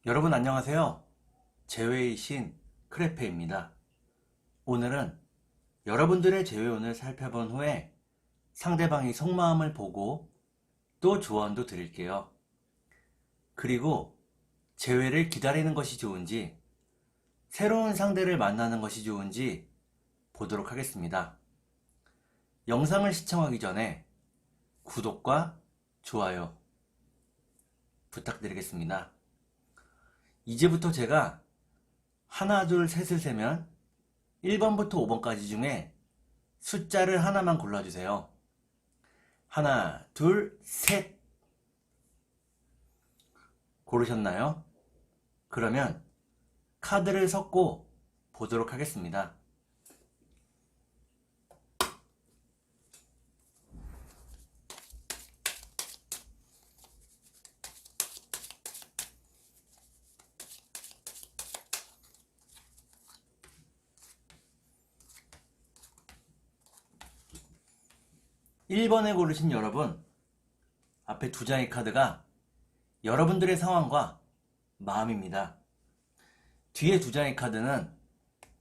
여러분 안녕하세요. 재회의 신 크레페입니다. 오늘은 여러분들의 재회운을 살펴본 후에 상대방의 속마음을 보고 또 조언도 드릴게요. 그리고 재회를 기다리는 것이 좋은지 새로운 상대를 만나는 것이 좋은지 보도록 하겠습니다. 영상을 시청하기 전에 구독과 좋아요 부탁드리겠습니다. 이제부터 제가 하나, 둘, 셋을 세면 1번부터 5번까지 중에 숫자를 하나만 골라주세요. 하나, 둘, 셋. 고르셨나요? 그러면 카드를 섞고 보도록 하겠습니다. 1번에 고르신 여러분, 앞에 두 장의 카드가 여러분들의 상황과 마음입니다. 뒤에 두 장의 카드는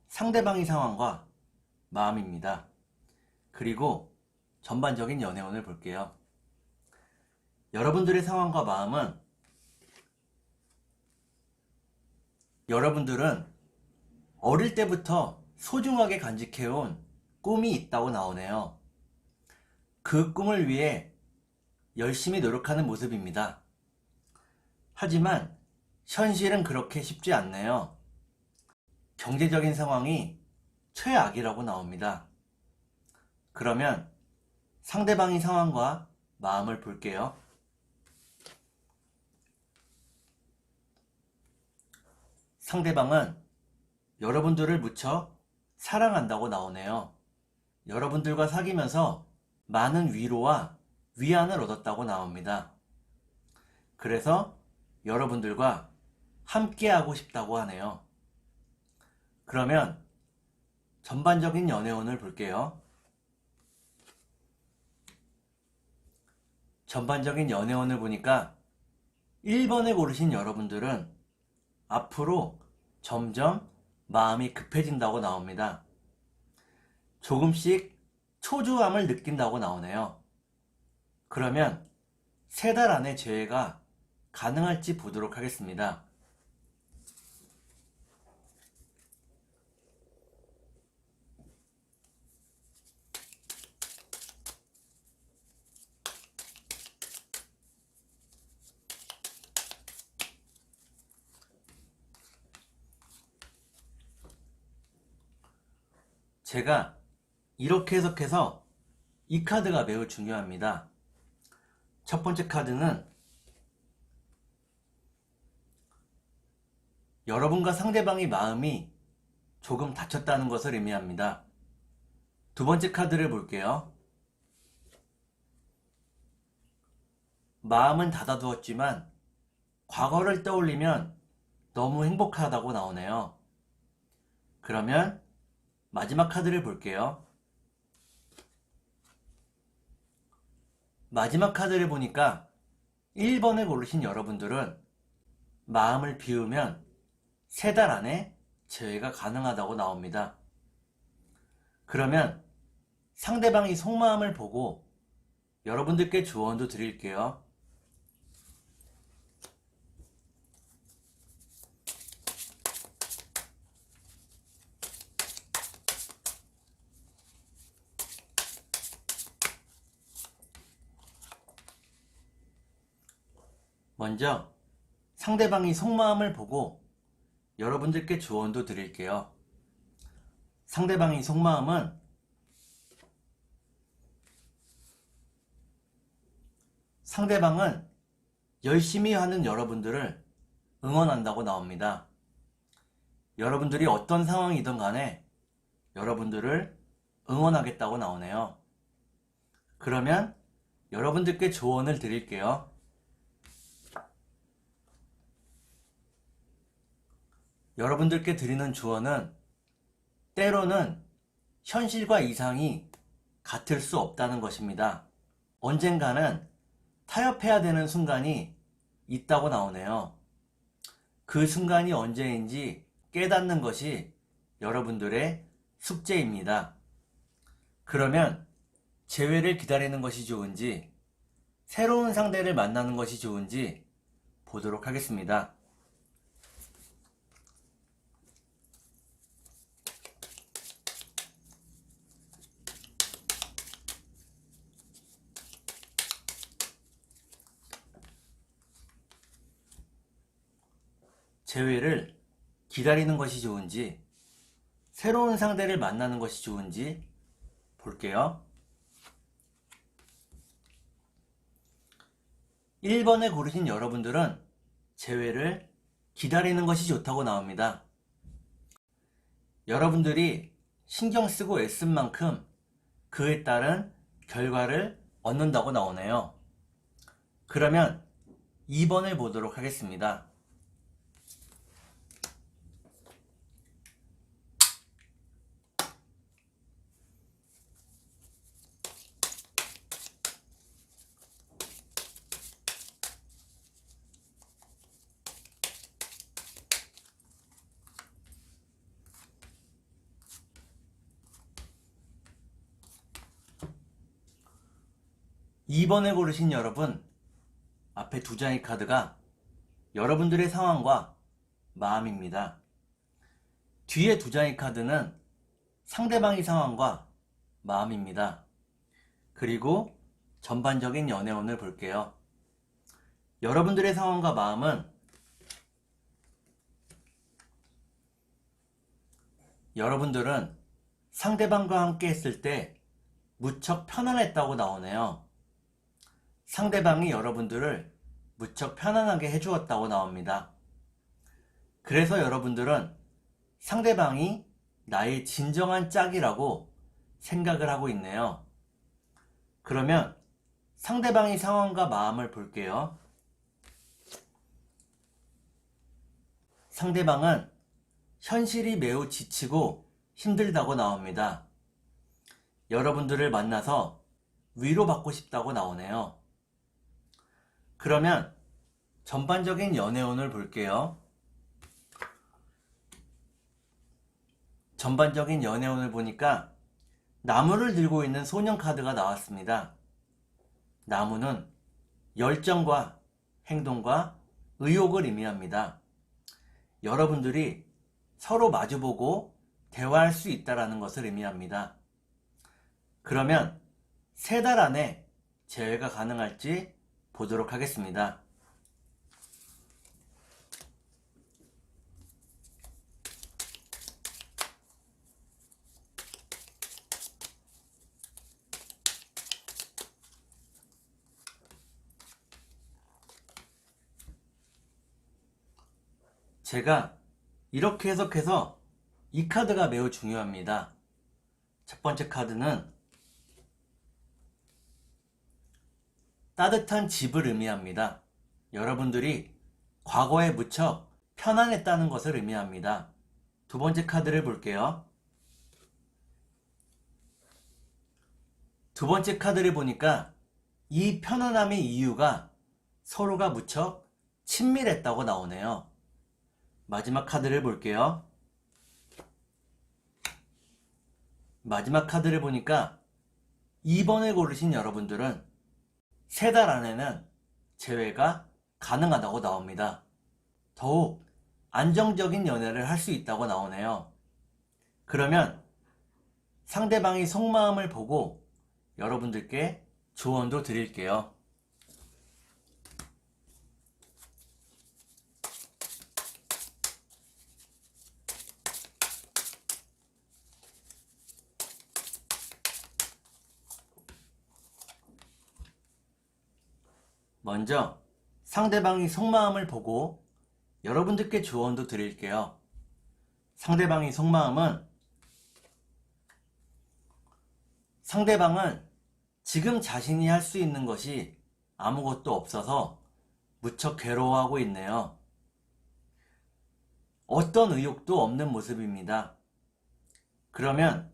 상대방의 상황과 마음입니다. 그리고 전반적인 연애운을 볼게요. 여러분들의 상황과 마음은 여러분들은 어릴 때부터 소중하게 간직해온 꿈이 있다고 나오네요. 그 꿈을 위해 열심히 노력하는 모습입니다. 하지만 현실은 그렇게 쉽지 않네요. 경제적인 상황이 최악이라고 나옵니다. 그러면 상대방의 상황과 마음을 볼게요. 상대방은 여러분들을 무척 사랑한다고 나오네요. 여러분들과 사귀면서 많은 위로와 위안을 얻었다고 나옵니다. 그래서 여러분들과 함께하고 싶다고 하네요. 그러면 전반적인 연애운을 볼게요. 전반적인 연애운을 보니까 1번에 고르신 여러분들은 앞으로 점점 마음이 급해진다고 나옵니다. 조금씩 초조함을 느낀다고 나오네요. 그러면 3달 안에 재회가 가능할지 보도록 하겠습니다. 제가 이렇게 해석해서 이 카드가 매우 중요합니다. 첫 번째 카드는 여러분과 상대방의 마음이 조금 다쳤다는 것을 의미합니다. 두 번째 카드를 볼게요. 마음은 닫아두었지만 과거를 떠올리면 너무 행복하다고 나오네요. 그러면 마지막 카드를 볼게요. 마지막 카드를 보니까 1번을 고르신 여러분들은 마음을 비우면 3달 안에 재회가 가능하다고 나옵니다. 그러면 상대방의 속마음을 보고 여러분들께 조언도 드릴게요. 먼저 상대방의 속마음을 보고 여러분들께 조언도 드릴게요. 상대방의 속마음은 상대방은 열심히 하는 여러분들을 응원한다고 나옵니다. 여러분들이 어떤 상황이든 간에 여러분들을 응원하겠다고 나오네요. 그러면 여러분들께 조언을 드릴게요. 여러분들께 드리는 조언은 때로는 현실과 이상이 같을 수 없다는 것입니다. 언젠가는 타협해야 되는 순간이 있다고 나오네요. 그 순간이 언제인지 깨닫는 것이 여러분들의 숙제입니다. 그러면 재회를 기다리는 것이 좋은지 새로운 상대를 만나는 것이 좋은지 보도록 하겠습니다. 재회를 기다리는 것이 좋은지 새로운 상대를 만나는 것이 좋은지 볼게요. 1번을 고르신 여러분들은 재회를 기다리는 것이 좋다고 나옵니다. 여러분들이 신경 쓰고 애쓴 만큼 그에 따른 결과를 얻는다고 나오네요. 그러면 2번을 보도록 하겠습니다. 2번을 고르신 여러분, 앞에 두 장의 카드가 여러분들의 상황과 마음입니다. 뒤에 두 장의 카드는 상대방의 상황과 마음입니다. 그리고 전반적인 연애운을 볼게요. 여러분들의 상황과 마음은 여러분들은 상대방과 함께 했을 때 무척 편안했다고 나오네요. 상대방이 여러분들을 무척 편안하게 해주었다고 나옵니다. 그래서 여러분들은 상대방이 나의 진정한 짝이라고 생각을 하고 있네요. 그러면 상대방의 상황과 마음을 볼게요. 상대방은 현실이 매우 지치고 힘들다고 나옵니다. 여러분들을 만나서 위로받고 싶다고 나오네요. 그러면 전반적인 연애운을 볼게요. 전반적인 연애운을 보니까 나무를 들고 있는 소년 카드가 나왔습니다. 나무는 열정과 행동과 의욕을 의미합니다. 여러분들이 서로 마주보고 대화할 수 있다는 것을 의미합니다. 그러면 3달 안에 재회가 가능할지 보도록 하겠습니다. 제가 이렇게 해석해서 이 카드가 매우 중요합니다. 첫 번째 카드는 따뜻한 집을 의미합니다. 여러분들이 과거에 무척 편안했다는 것을 의미합니다. 두 번째 카드를 볼게요. 두 번째 카드를 보니까 이 편안함의 이유가 서로가 무척 친밀했다고 나오네요. 마지막 카드를 볼게요. 마지막 카드를 보니까 2번을 고르신 여러분들은 3달 안에는 재회가 가능하다고 나옵니다. 더욱 안정적인 연애를 할 수 있다고 나오네요. 그러면 상대방의 속마음을 보고 여러분들께 조언도 드릴게요. 먼저 상대방의 속마음을 보고 여러분들께 조언도 드릴게요. 상대방의 속마음은 상대방은 지금 자신이 할 수 있는 것이 아무것도 없어서 무척 괴로워하고 있네요. 어떤 의욕도 없는 모습입니다. 그러면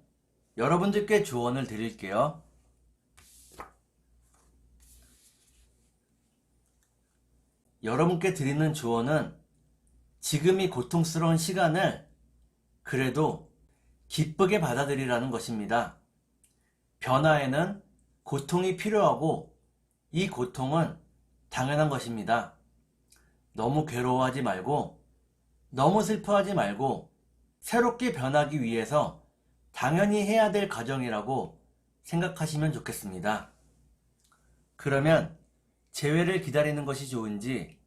여러분들께 조언을 드릴게요. 여러분께 드리는 조언은 지금이 고통스러운 시간을 그래도 기쁘게 받아들이라는 것입니다. 변화에는 고통이 필요하고 이 고통은 당연한 것입니다. 너무 괴로워하지 말고 너무 슬퍼하지 말고 새롭게 변하기 위해서 당연히 해야 될 과정이라고 생각하시면 좋겠습니다. 그러면 재회를 기다리는 것이 좋은지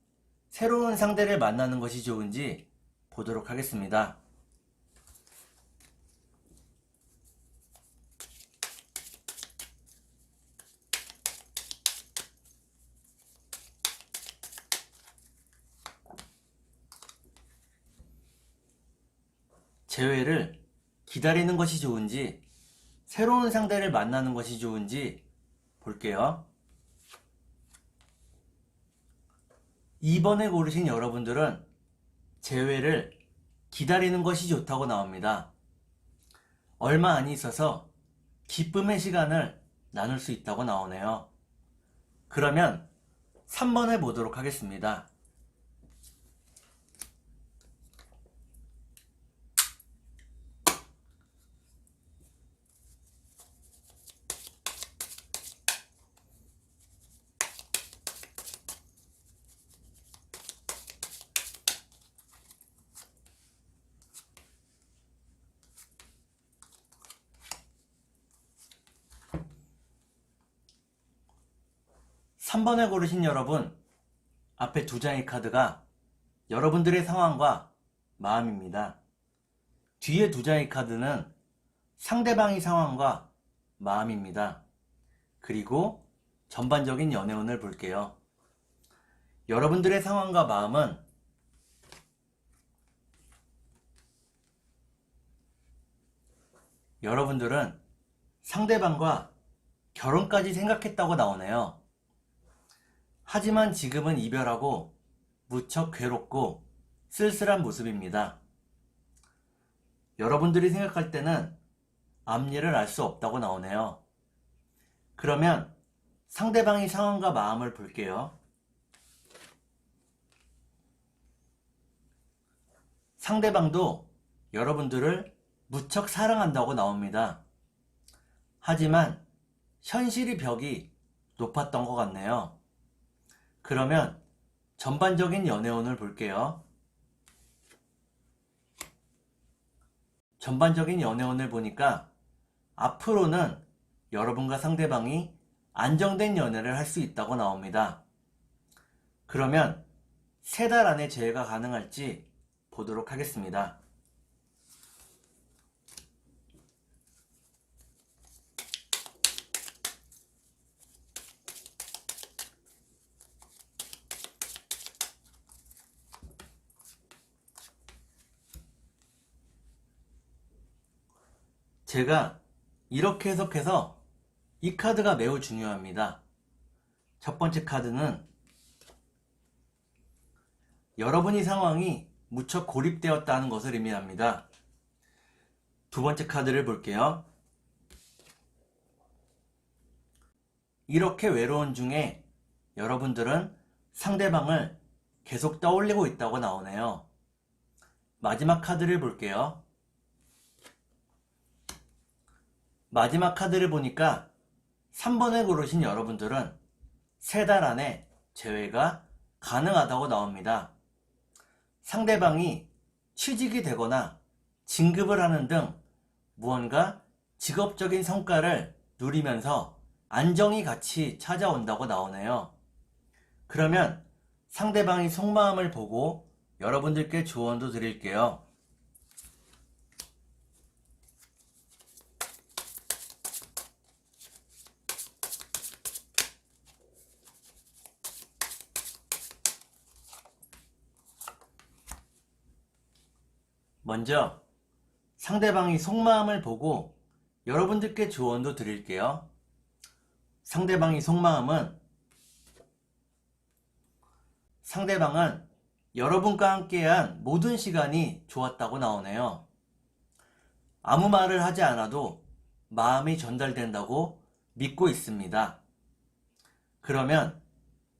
새로운 상대를 만나는 것이 좋은지 보도록 하겠습니다. 재회를 기다리는 것이 좋은지 새로운 상대를 만나는 것이 좋은지 볼게요. 2번에 고르신 여러분들은 재회를 기다리는 것이 좋다고 나옵니다. 얼마 안 있어서 기쁨의 시간을 나눌 수 있다고 나오네요. 그러면 3번을 보도록 하겠습니다. 삼 번에 고르신 여러분, 앞에 두 장의 카드가 여러분들의 상황과 마음입니다. 뒤에 두 장의 카드는 상대방의 상황과 마음입니다. 그리고 전반적인 연애운을 볼게요. 여러분들의 상황과 마음은 여러분들은 상대방과 결혼까지 생각했다고 나오네요. 하지만 지금은 이별하고 무척 괴롭고 쓸쓸한 모습입니다. 여러분들이 생각할 때는 앞일을 알 수 없다고 나오네요. 그러면 상대방의 상황과 마음을 볼게요. 상대방도 여러분들을 무척 사랑한다고 나옵니다. 하지만 현실의 벽이 높았던 것 같네요. 그러면 전반적인 연애운을 볼게요. 전반적인 연애운을 보니까 앞으로는 여러분과 상대방이 안정된 연애를 할 수 있다고 나옵니다. 그러면 3달 안에 재회가 가능할지 보도록 하겠습니다. 제가 이렇게 해석해서 이 카드가 매우 중요합니다. 첫 번째 카드는 여러분의 상황이 무척 고립되었다는 것을 의미합니다. 두 번째 카드를 볼게요. 이렇게 외로운 중에 여러분들은 상대방을 계속 떠올리고 있다고 나오네요. 마지막 카드를 볼게요. 마지막 카드를 보니까 3번을 고르신 여러분들은 3달 안에 재회가 가능하다고 나옵니다. 상대방이 취직이 되거나 진급을 하는 등 무언가 직업적인 성과를 누리면서 안정이 같이 찾아온다고 나오네요. 그러면 상대방의 속마음을 보고 여러분들께 조언도 드릴게요. 먼저 상대방의 속마음을 보고 여러분들께 조언도 드릴게요. 상대방의 속마음은 상대방은 여러분과 함께한 모든 시간이 좋았다고 나오네요. 아무 말을 하지 않아도 마음이 전달된다고 믿고 있습니다. 그러면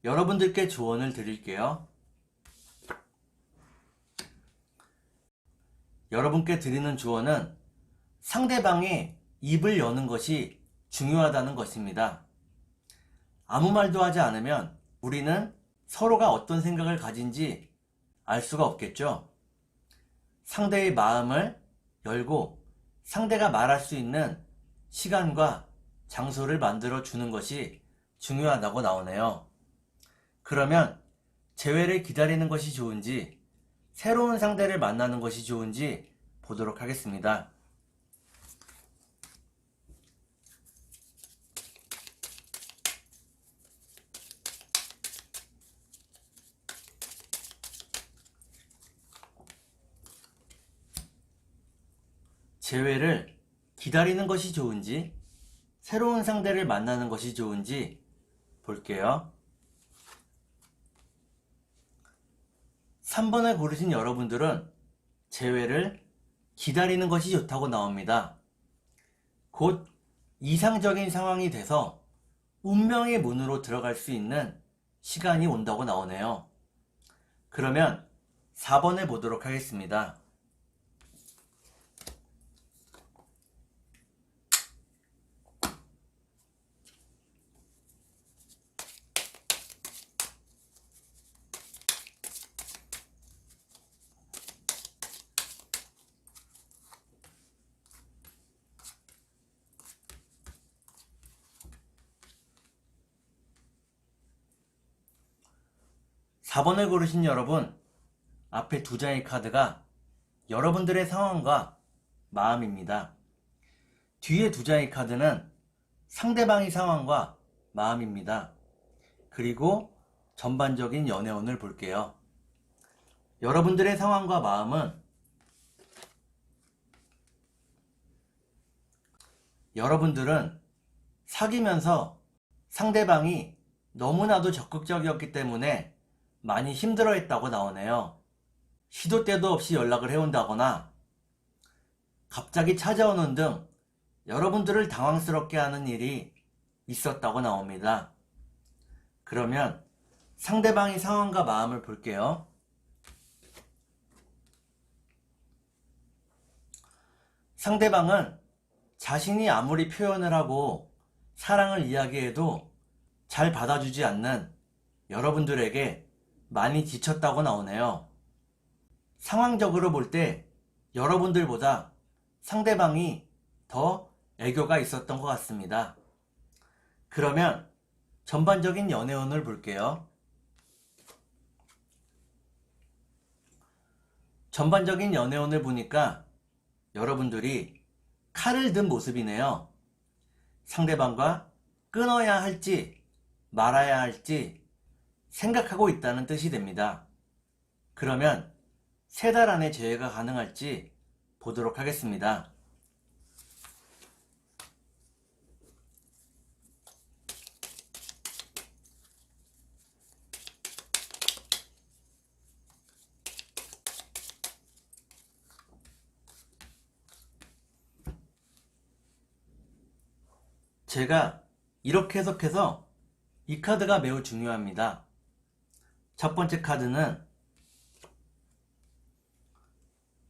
여러분들께 조언을 드릴게요. 여러분께 드리는 조언은 상대방의 입을 여는 것이 중요하다는 것입니다. 아무 말도 하지 않으면 우리는 서로가 어떤 생각을 가진지 알 수가 없겠죠. 상대의 마음을 열고 상대가 말할 수 있는 시간과 장소를 만들어 주는 것이 중요하다고 나오네요. 그러면 재회를 기다리는 것이 좋은지 새로운 상대를 만나는 것이 좋은지 보도록 하겠습니다. 재회를 기다리는 것이 좋은지 새로운 상대를 만나는 것이 좋은지 볼게요. 3번을 고르신 여러분들은 재회를 기다리는 것이 좋다고 나옵니다. 곧 이상적인 상황이 돼서 운명의 문으로 들어갈 수 있는 시간이 온다고 나오네요. 그러면 4번을 보도록 하겠습니다. 4번을 고르신 여러분, 앞에 두 장의 카드가 여러분들의 상황과 마음입니다. 뒤에 두 장의 카드는 상대방의 상황과 마음입니다. 그리고 전반적인 연애운을 볼게요. 여러분들의 상황과 마음은 여러분들은 사귀면서 상대방이 너무나도 적극적이었기 때문에 많이 힘들어했다고 나오네요. 시도 때도 없이 연락을 해온다거나 갑자기 찾아오는 등 여러분들을 당황스럽게 하는 일이 있었다고 나옵니다. 그러면 상대방의 상황과 마음을 볼게요. 상대방은 자신이 아무리 표현을 하고 사랑을 이야기해도 잘 받아주지 않는 여러분들에게 많이 지쳤다고 나오네요. 상황적으로 볼 때 여러분들보다 상대방이 더 애교가 있었던 것 같습니다. 그러면 전반적인 연애운을 볼게요. 전반적인 연애운을 보니까 여러분들이 칼을 든 모습이네요. 상대방과 끊어야 할지 말아야 할지 생각하고 있다는 뜻이 됩니다. 그러면 3달 안에 재회가 가능할지 보도록 하겠습니다. 제가 이렇게 해석해서 이 카드가 매우 중요합니다. 첫 번째 카드는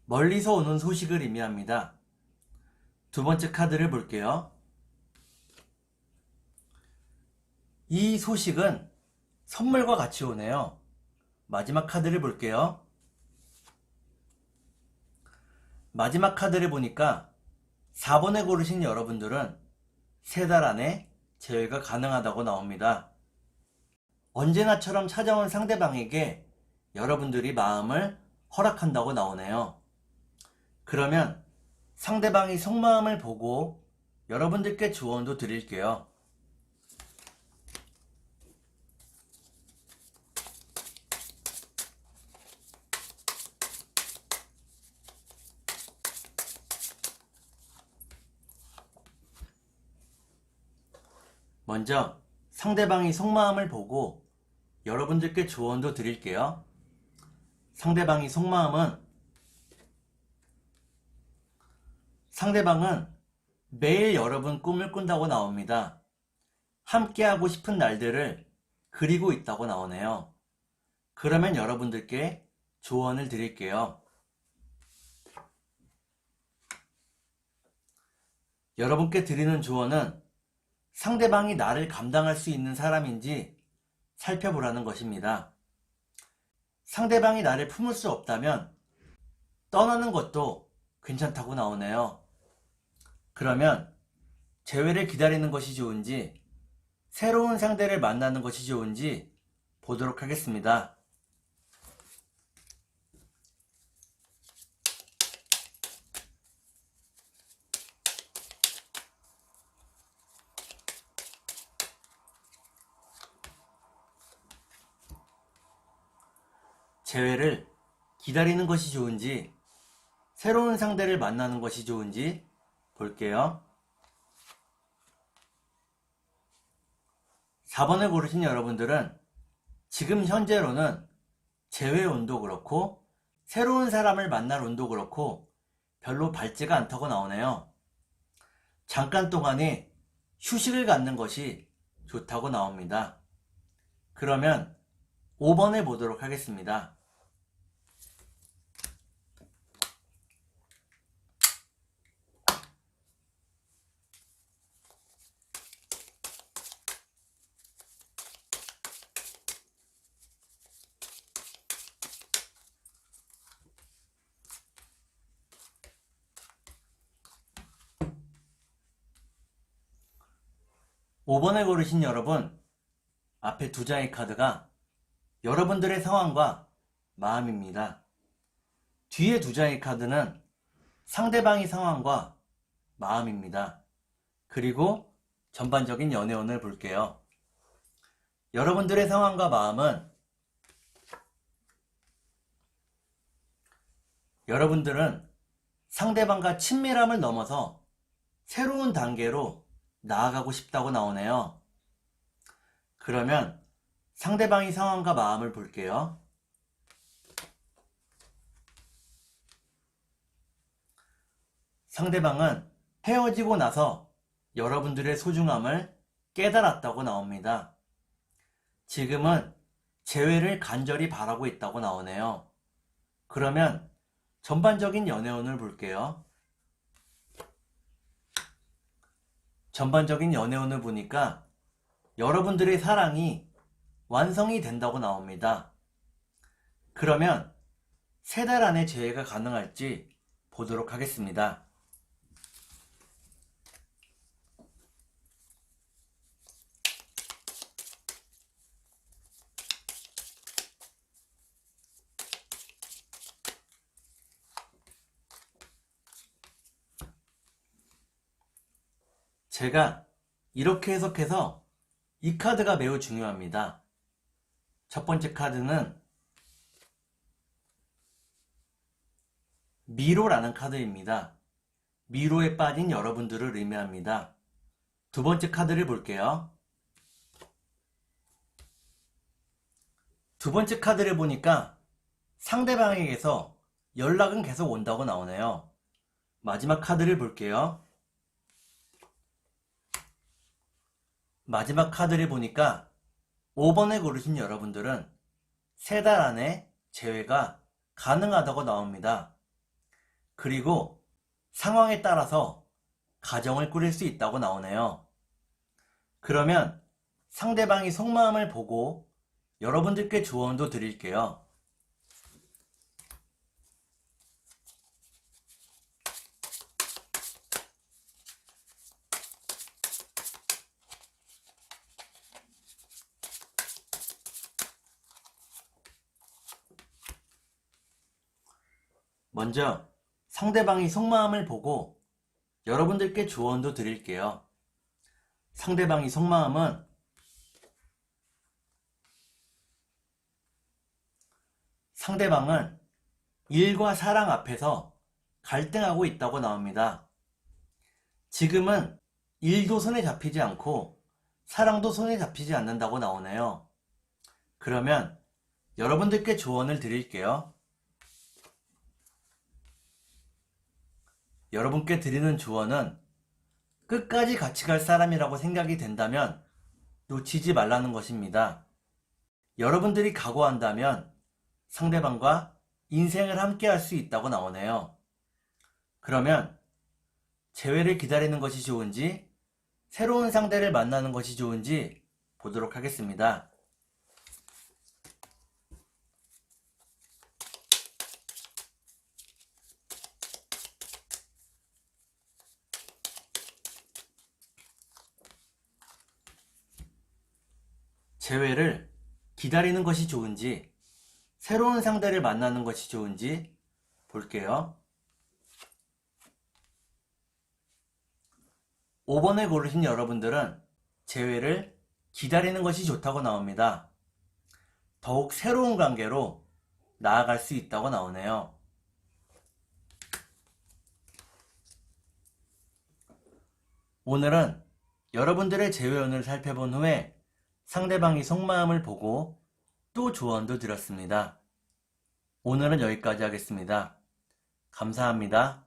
멀리서 오는 소식을 의미합니다. 두 번째 카드를 볼게요. 이 소식은 선물과 같이 오네요. 마지막 카드를 볼게요. 마지막 카드를 보니까 4번에 고르신 여러분들은 3달 안에 재회가 가능하다고 나옵니다. 언제나처럼 찾아온 상대방에게 여러분들이 마음을 허락한다고 나오네요. 그러면 상대방이 속마음을 보고 여러분들께 조언도 드릴게요. 먼저 상대방이 속마음을 보고 여러분들께 조언도 드릴게요. 상대방의 속마음은 상대방은 매일 여러분 꿈을 꾼다고 나옵니다. 함께하고 싶은 날들을 그리고 있다고 나오네요. 그러면 여러분들께 조언을 드릴게요. 여러분께 드리는 조언은 상대방이 나를 감당할 수 있는 사람인지 살펴보라는 것입니다. 상대방이 나를 품을 수 없다면 떠나는 것도 괜찮다고 나오네요. 그러면 재회를 기다리는 것이 좋은지 새로운 상대를 만나는 것이 좋은지 보도록 하겠습니다. 재회를 기다리는 것이 좋은지 새로운 상대를 만나는 것이 좋은지 볼게요. 4번을 고르신 여러분들은 지금 현재로는 재회 운도 그렇고 새로운 사람을 만날 운도 그렇고 별로 밝지가 않다고 나오네요. 잠깐 동안에 휴식을 갖는 것이 좋다고 나옵니다. 그러면 5번을 보도록 하겠습니다. 5번을 고르신 여러분, 앞에 두 장의 카드가 여러분들의 상황과 마음입니다. 뒤에 두 장의 카드는 상대방의 상황과 마음입니다. 그리고 전반적인 연애운을 볼게요. 여러분들의 상황과 마음은 여러분들은 상대방과 친밀함을 넘어서 새로운 단계로 나아가고 싶다고 나오네요. 그러면 상대방의 상황과 마음을 볼게요. 상대방은 헤어지고 나서 여러분들의 소중함을 깨달았다고 나옵니다. 지금은 재회를 간절히 바라고 있다고 나오네요. 그러면 전반적인 연애운을 볼게요. 전반적인 연애운을 보니까 여러분들의 사랑이 완성이 된다고 나옵니다. 그러면 3달 안에 재회가 가능할지 보도록 하겠습니다. 제가 이렇게 해석해서 이 카드가 매우 중요합니다. 첫 번째 카드는 미로라는 카드입니다. 미로에 빠진 여러분들을 의미합니다. 두 번째 카드를 볼게요. 두 번째 카드를 보니까 상대방에게서 연락은 계속 온다고 나오네요. 마지막 카드를 볼게요. 마지막 카드를 보니까 5번에 고르신 여러분들은 3달 안에 재회가 가능하다고 나옵니다. 그리고 상황에 따라서 가정을 꾸릴 수 있다고 나오네요. 그러면 상대방이 속마음을 보고 여러분들께 조언도 드릴게요. 먼저 상대방이 속마음을 보고 여러분들께 조언도 드릴게요. 상대방이 속마음은 상대방은 일과 사랑 앞에서 갈등하고 있다고 나옵니다. 지금은 일도 손에 잡히지 않고 사랑도 손에 잡히지 않는다고 나오네요. 그러면 여러분들께 조언을 드릴게요. 여러분께 드리는 조언은 끝까지 같이 갈 사람이라고 생각이 된다면 놓치지 말라는 것입니다. 여러분들이 각오한다면 상대방과 인생을 함께 할 수 있다고 나오네요. 그러면 재회를 기다리는 것이 좋은지, 새로운 상대를 만나는 것이 좋은지 보도록 하겠습니다. 재회를 기다리는 것이 좋은지, 새로운 상대를 만나는 것이 좋은지 볼게요. 5번을 고르신 여러분들은 재회를 기다리는 것이 좋다고 나옵니다. 더욱 새로운 관계로 나아갈 수 있다고 나오네요. 오늘은 여러분들의 재회운을 살펴본 후에 상대방이 속마음을 보고 또 조언도 드렸습니다. 오늘은 여기까지 하겠습니다. 감사합니다.